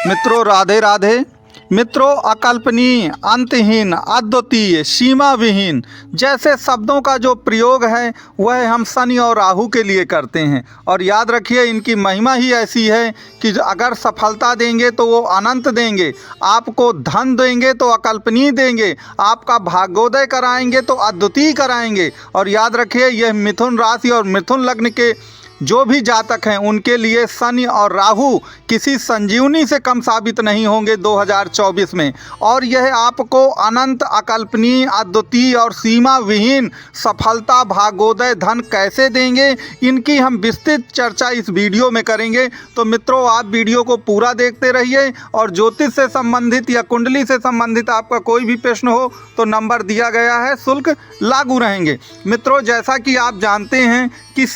मित्रों राधे राधे। मित्रों अकल्पनीय, अंतहीन, अद्वितीय, सीमा विहीन जैसे शब्दों का जो प्रयोग है वह हम शनि और राहु के लिए करते हैं। और याद रखिए इनकी महिमा ही ऐसी है कि अगर सफलता देंगे तो वो अनंत देंगे, आपको धन देंगे तो अकल्पनीय देंगे, आपका भाग्योदय कराएंगे तो अद्वितीय कराएंगे। और याद रखिए यह मिथुन राशि और मिथुन लग्न के जो भी जातक हैं उनके लिए शनि और राहु किसी संजीवनी से कम साबित नहीं होंगे 2024 में। और यह आपको अनंत, अकल्पनीय, अद्वितीय और सीमा विहीन सफलता, भाग्योदय, धन कैसे देंगे, इनकी हम विस्तृत चर्चा इस वीडियो में करेंगे। तो मित्रों आप वीडियो को पूरा देखते रहिए। और ज्योतिष से संबंधित या कुंडली से संबंधित आपका कोई भी प्रश्न हो तो नंबर दिया गया है, शुल्क लागू रहेंगे। मित्रों जैसा कि आप जानते हैं कि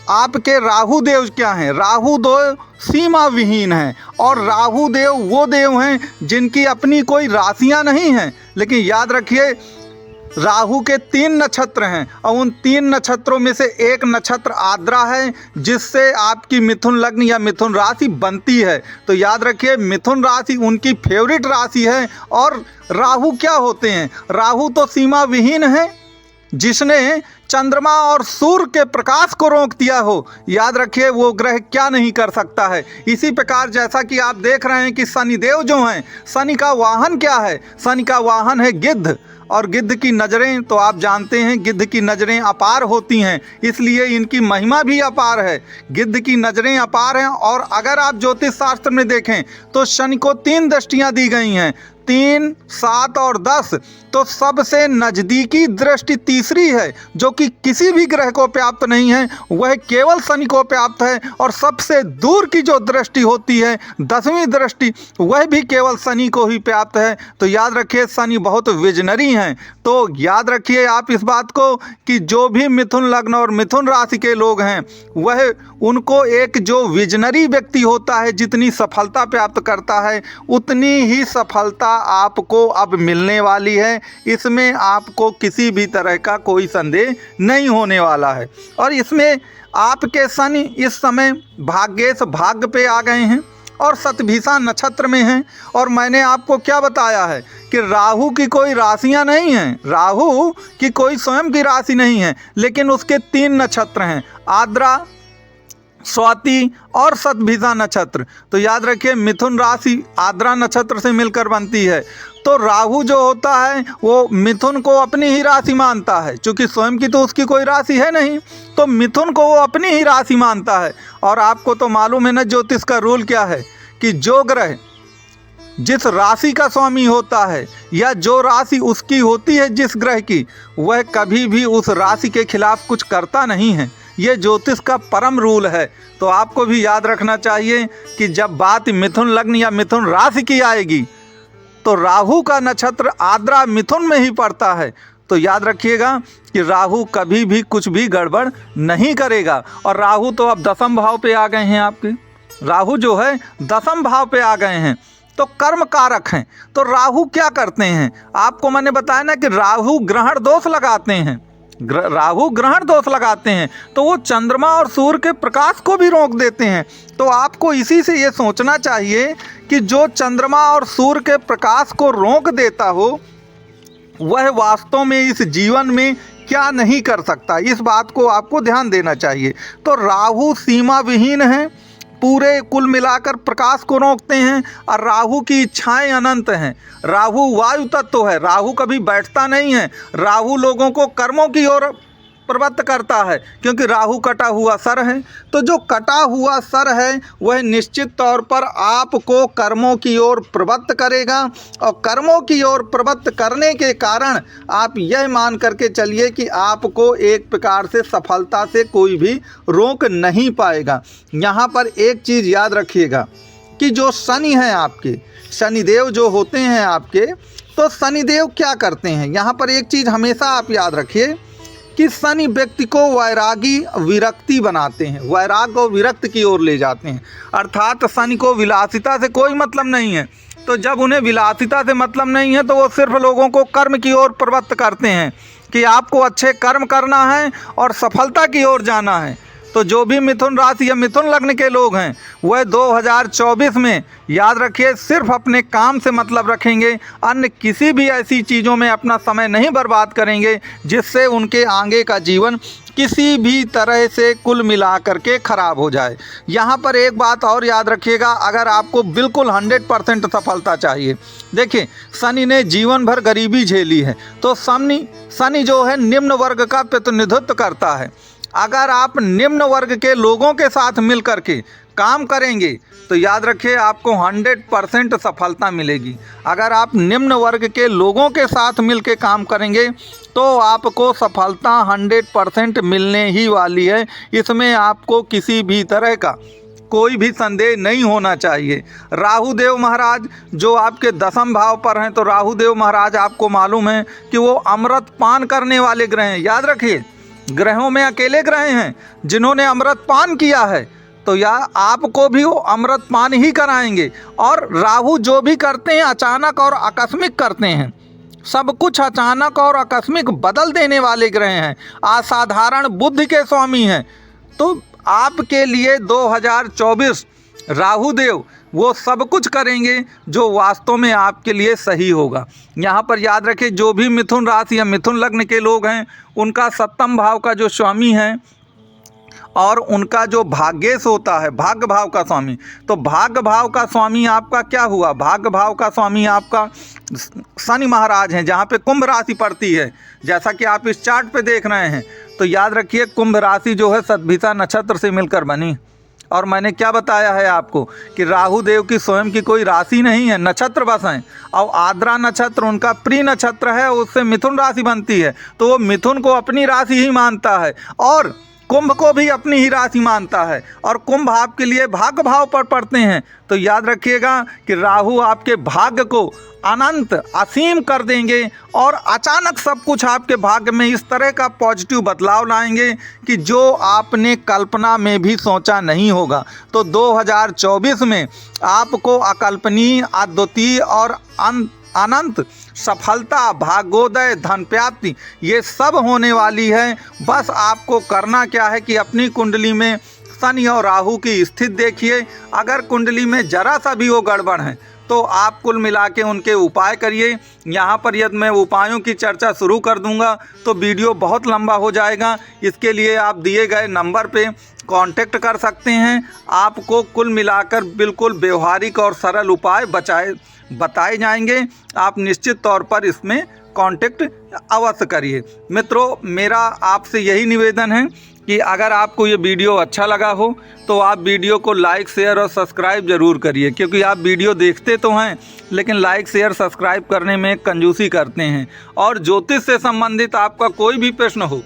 आपके राहु देव क्या हैं? राहु देव सीमा विहीन हैं। और राहु देव वो देव हैं जिनकी अपनी कोई राशियां नहीं हैं। लेकिन याद रखिए राहु के 3 नक्षत्र हैं और उन 3 नक्षत्रों में से एक नक्षत्र आद्रा है जिससे आपकी मिथुन लग्न या मिथुन राशि बनती है। तो याद रखिए मिथुन राशि उनकी फेवरेट राशि है। और राहु क्या होते हैं? राहु तो सीमा विहीन है जिसने चंद्रमा और सूर्य के प्रकाश को रोक दिया हो। याद रखिए वो ग्रह क्या नहीं कर सकता है। इसी प्रकार जैसा कि आप देख रहे हैं कि शनिदेव जो हैं, शनि का वाहन क्या है? शनि का वाहन है गिद्ध। और गिद्ध की नज़रें तो आप जानते हैं गिद्ध की नज़रें अपार होती हैं, इसलिए इनकी महिमा भी अपार है। गिद्ध की नज़रें अपार हैं। और अगर आप ज्योतिष शास्त्र में देखें तो शनि को 3 दृष्टियां दी गई हैं, 3, 7 और 10। तो सबसे नज़दीकी दृष्टि तीसरी है जो कि किसी भी ग्रह को प्राप्त नहीं है, वह केवल शनि को प्राप्त है। और सबसे दूर की जो दृष्टि होती है 10वीं दृष्टि, वह भी केवल शनि को ही प्राप्त है। तो याद रखिए शनि बहुत विजनरी हैं। तो याद रखिए आप इस बात को कि जो भी मिथुन लग्न और मिथुन राशि के लोग हैं वह उनको एक जो विजनरी व्यक्ति होता है, जितनी सफलता प्राप्त करता है उतनी ही सफलता आपको अब मिलने वाली है। इसमें आपको किसी भी तरह का कोई संदेह नहीं होने वाला है। और इसमें आपके शनि इस समय भाग्येश भाग्य पे आ गए हैं और शतभिषा नक्षत्र में हैं। और मैंने आपको क्या बताया है कि राहु की कोई राशियां नहीं हैं, राहु की कोई स्वयं की राशि नहीं है, लेकिन उसके 3 नक्षत्र हैं, आद्रा, स्वाति और शतभिषा नक्षत्र। तो याद रखिए मिथुन राशि आद्रा नक्षत्र से मिलकर बनती है। तो राहु जो होता है वो मिथुन को अपनी ही राशि मानता है, क्योंकि स्वयं की तो उसकी कोई राशि है नहीं, तो मिथुन को वो अपनी ही राशि मानता है। और आपको तो मालूम है ना ज्योतिष का रूल क्या है कि जो ग्रह जिस राशि का स्वामी होता है या जो राशि उसकी होती है जिस ग्रह की, वह कभी भी उस राशि के खिलाफ कुछ करता नहीं है। ये ज्योतिष का परम रूल है। तो आपको भी याद रखना चाहिए कि जब बात मिथुन लग्न या मिथुन राशि की आएगी तो राहु का नक्षत्र आद्रा मिथुन में ही पड़ता है। तो याद रखिएगा कि राहु कभी भी कुछ भी गड़बड़ नहीं करेगा। और राहु तो अब 10वें भाव पे आ गए हैं, आपके राहु जो है 10वें भाव पे आ गए हैं, तो कर्म कारक हैं। तो राहु क्या करते हैं? आपको मैंने बताया ना कि राहु ग्रहण दोष लगाते हैं, राहु ग्रहण दोष लगाते हैं, तो वो चंद्रमा और सूर्य के प्रकाश को भी रोक देते हैं। तो आपको इसी से ये सोचना चाहिए कि जो चंद्रमा और सूर्य के प्रकाश को रोक देता हो वह वास्तव में इस जीवन में क्या नहीं कर सकता, इस बात को आपको ध्यान देना चाहिए। तो राहु सीमा विहीन है, पूरे कुल मिलाकर प्रकाश को रोकते हैं। और राहु की इच्छाएं अनंत हैं। राहु वायु तत्व है, राहु कभी बैठता नहीं है। राहु लोगों को कर्मों की ओर प्रवृत्त करता है, क्योंकि राहु कटा हुआ सर है। तो जो कटा हुआ सर है वह निश्चित तौर पर आपको कर्मों की ओर प्रवृत्त करेगा। और कर्मों की ओर प्रवृत्त करने के कारण आप यह मान करके चलिए कि आपको एक प्रकार से सफलता से कोई भी रोक नहीं पाएगा। यहाँ पर एक चीज़ याद रखिएगा कि जो शनि हैं आपके, शनिदेव जो होते हैं आपके, तो शनिदेव क्या करते हैं? यहाँ पर एक चीज़ हमेशा आप याद रखिए कि शनि व्यक्ति को वैरागी विरक्ति बनाते हैं, वैराग और विरक्त की ओर ले जाते हैं। अर्थात शनि को विलासिता से कोई मतलब नहीं है। तो जब उन्हें विलासिता से मतलब नहीं है तो वो सिर्फ लोगों को कर्म की ओर प्रवृत्त करते हैं कि आपको अच्छे कर्म करना है और सफलता की ओर जाना है। तो जो भी मिथुन राशि या मिथुन लग्न के लोग हैं वह 2024 में याद रखिए सिर्फ अपने काम से मतलब रखेंगे, अन्य किसी भी ऐसी चीज़ों में अपना समय नहीं बर्बाद करेंगे जिससे उनके आगे का जीवन किसी भी तरह से कुल मिला करके ख़राब हो जाए। यहाँ पर एक बात और याद रखिएगा, अगर आपको बिल्कुल 100% सफलता चाहिए, देखिए शनि ने जीवन भर गरीबी झेली है, तो शनि जो है निम्न वर्ग का प्रतिनिधित्व करता है। अगर आप निम्न वर्ग के लोगों के साथ मिल करके काम करेंगे तो याद रखिए आपको 100% सफलता मिलेगी। अगर आप निम्न वर्ग के लोगों के साथ मिल के काम करेंगे तो आपको सफलता 100% मिलने ही वाली है। इसमें आपको किसी भी तरह का कोई भी संदेह नहीं होना चाहिए। राहु देव महाराज जो आपके 10वें भाव पर हैं, तो राहु देव महाराज आपको मालूम है कि वो अमृत पान करने वाले ग्रह हैं। याद रखिए ग्रहों में अकेले ग्रह हैं जिन्होंने अमृत पान किया है, तो या आपको भी वो अमृत पान ही कराएंगे। और राहु जो भी करते हैं अचानक और आकस्मिक करते हैं, सब कुछ अचानक और आकस्मिक बदल देने वाले ग्रह हैं, असाधारण बुद्धि के स्वामी हैं। तो आपके लिए 2024 राहु देव वो सब कुछ करेंगे जो वास्तव में आपके लिए सही होगा। यहाँ पर याद रखें जो भी मिथुन राशि या मिथुन लग्न के लोग हैं उनका 7वें भाव का जो स्वामी है और उनका जो भाग्येश होता है भाग्य भाव का स्वामी, तो भाग्य भाव का स्वामी आपका क्या हुआ, भाग्य भाव का स्वामी आपका शनि महाराज हैं, जहाँ पे कुंभ राशि पड़ती है, जैसा कि आप इस चार्ट पे देख रहे हैं। तो याद रखिए कुंभ राशि जो है सतभिषा नक्षत्र से मिलकर बनी। और मैंने क्या बताया है आपको कि राहु देव की स्वयं की कोई राशि नहीं है, नक्षत्र बस हैं। और आद्रा नक्षत्र उनका प्रिय नक्षत्र है, उससे मिथुन राशि बनती है, तो वो मिथुन को अपनी राशि ही मानता है और कुंभ को भी अपनी ही राशि मानता है, और कुंभ आपके लिए भाग्य भाव पर पड़ते हैं। तो याद रखिएगा कि राहु आपके भाग्य को अनंत असीम कर देंगे और अचानक सब कुछ आपके भाग्य में इस तरह का पॉजिटिव बदलाव लाएंगे कि जो आपने कल्पना में भी सोचा नहीं होगा। तो 2024 में आपको अकल्पनीय, अद्वितीय और अनंत सफलता, भाग्योदय, धन प्राप्ति ये सब होने वाली है। बस आपको करना क्या है कि अपनी कुंडली में शनि और राहु की स्थिति देखिए। अगर कुंडली में जरा सा भी वो गड़बड़ है तो आप कुल मिला के उनके उपाय करिए। यहाँ पर यदि मैं उपायों की चर्चा शुरू कर दूंगा तो वीडियो बहुत लंबा हो जाएगा। इसके लिए आप दिए गए नंबर पे कांटेक्ट कर सकते हैं। आपको कुल मिलाकर बिल्कुल व्यवहारिक और सरल उपाय बताए जाएंगे। आप निश्चित तौर पर इसमें कांटेक्ट अवश्य करिए। मित्रों मेरा आपसे यही निवेदन है कि अगर आपको ये वीडियो अच्छा लगा हो तो आप वीडियो को लाइक, शेयर और सब्सक्राइब ज़रूर करिए, क्योंकि आप वीडियो देखते तो हैं लेकिन लाइक, शेयर, सब्सक्राइब करने में कंजूसी करते हैं। और ज्योतिष से संबंधित आपका कोई भी प्रश्न हो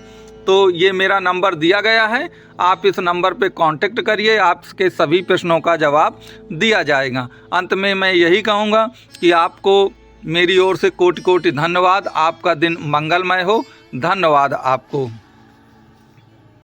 तो ये मेरा नंबर दिया गया है, आप इस नंबर पे कांटेक्ट करिए, आपके सभी प्रश्नों का जवाब दिया जाएगा। अंत में मैं यही कहूँगा कि आपको मेरी ओर से कोटि कोटि धन्यवाद। आपका दिन मंगलमय हो। धन्यवाद आपको।